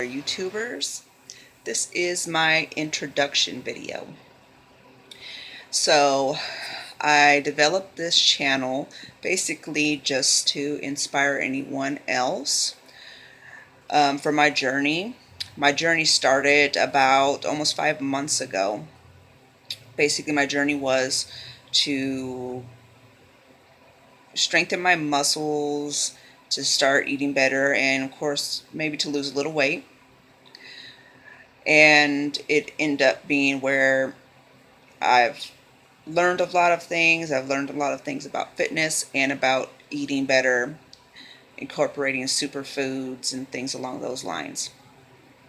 YouTubers. This is my introduction video. So I developed this channel basically just to inspire anyone else for my journey. My journey started about almost 5 months ago. Basically my journey was to strengthen my muscles, to start eating better, and of course maybe to lose a little weight. And it ended up being where I've learned a lot of things. I've learned a lot of things about fitness and about eating better, incorporating superfoods and things along those lines.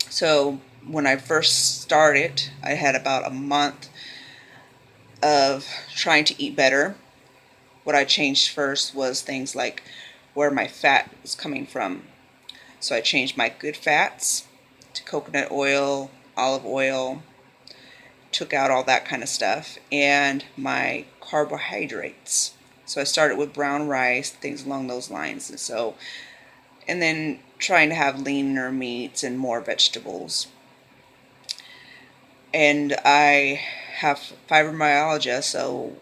So when I first started, I had about a month of trying to eat better. What I changed first was things like where my fat was coming from. So I changed my good fats to coconut oil, olive oil, took out all that kind of stuff, and my carbohydrates. So I started with brown rice, things along those lines, and then trying to have leaner meats and more vegetables. And I have fibromyalgia, so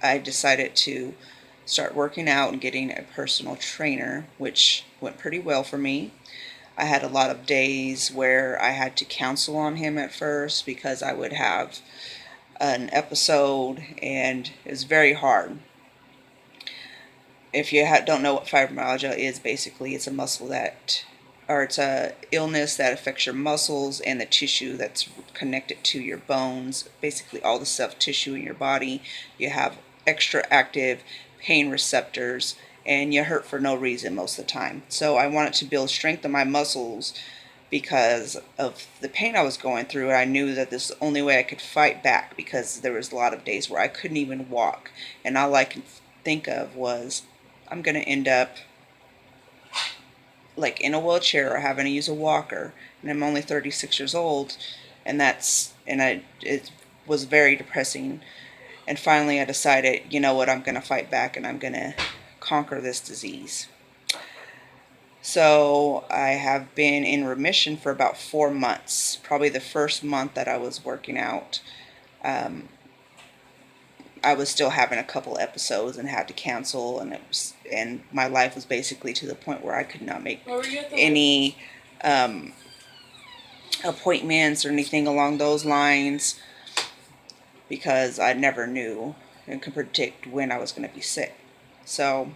I decided to start working out and getting a personal trainer, which went pretty well for me. I had a lot of days where I had to counsel on him at first because I would have an episode and it was very hard. If you don't know what fibromyalgia is, basically it's it's a illness that affects your muscles and the tissue that's connected to your bones, basically all the soft tissue in your body. You have extra active pain receptors and you hurt for no reason most of the time. So I wanted to build strength in my muscles because of the pain I was going through. I knew that this is the only way I could fight back, because there was a lot of days where I couldn't even walk, and all I could think of was I'm going to end up like in a wheelchair or having to use a walker, and I'm only 36 years old, and it was very depressing. And finally I decided, you know what, I'm going to fight back and I'm going to conquer this disease. So I have been in remission for about 4 months. Probably the first month that I was working out, I was still having a couple episodes and had to cancel, and my life was basically to the point where I could not make any appointments or anything along those lines, because I never knew and could predict when I was going to be sick. So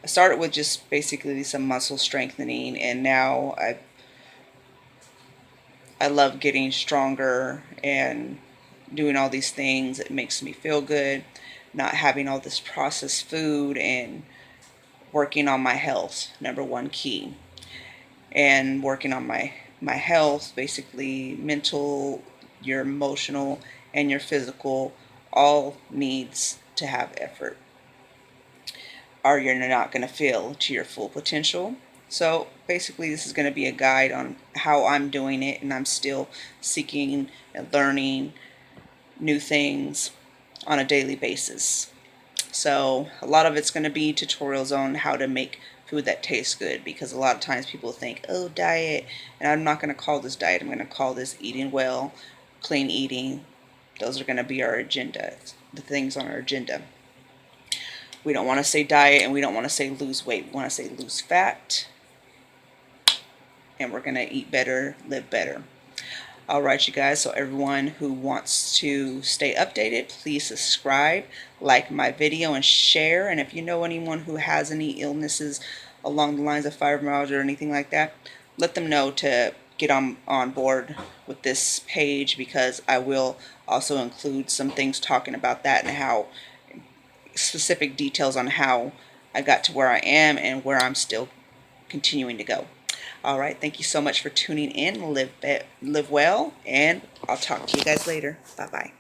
I started with just basically some muscle strengthening, and now I love getting stronger and doing all these things. It makes me feel good, not having all this processed food, and working on my health, number one key. And working on my health, basically mental, your emotional, and your physical, all needs to have effort, or you're not going to feel to your full potential. So basically this is going to be a guide on how I'm doing it, and I'm still seeking and learning new things on a daily basis. So a lot of it's going to be tutorials on how to make food that tastes good, because a lot of times people think, oh, diet, and I'm not going to call this diet. I'm going to call this eating well, clean eating. Those are going to be our agenda, the things on our agenda. We don't want to say diet, and we don't want to say lose weight. We want to say lose fat, and we're going to eat better, live better. Alright, you guys, so everyone who wants to stay updated, please subscribe, like my video, and share. And if you know anyone who has any illnesses along the lines of fibromyalgia or anything like that, let them know to get on board with this page, because I will also include some things talking about that and how specific details on how I got to where I am and where I'm still continuing to go. Alright, thank you so much for tuning in. Live well, and I'll talk to you guys later. Bye-bye.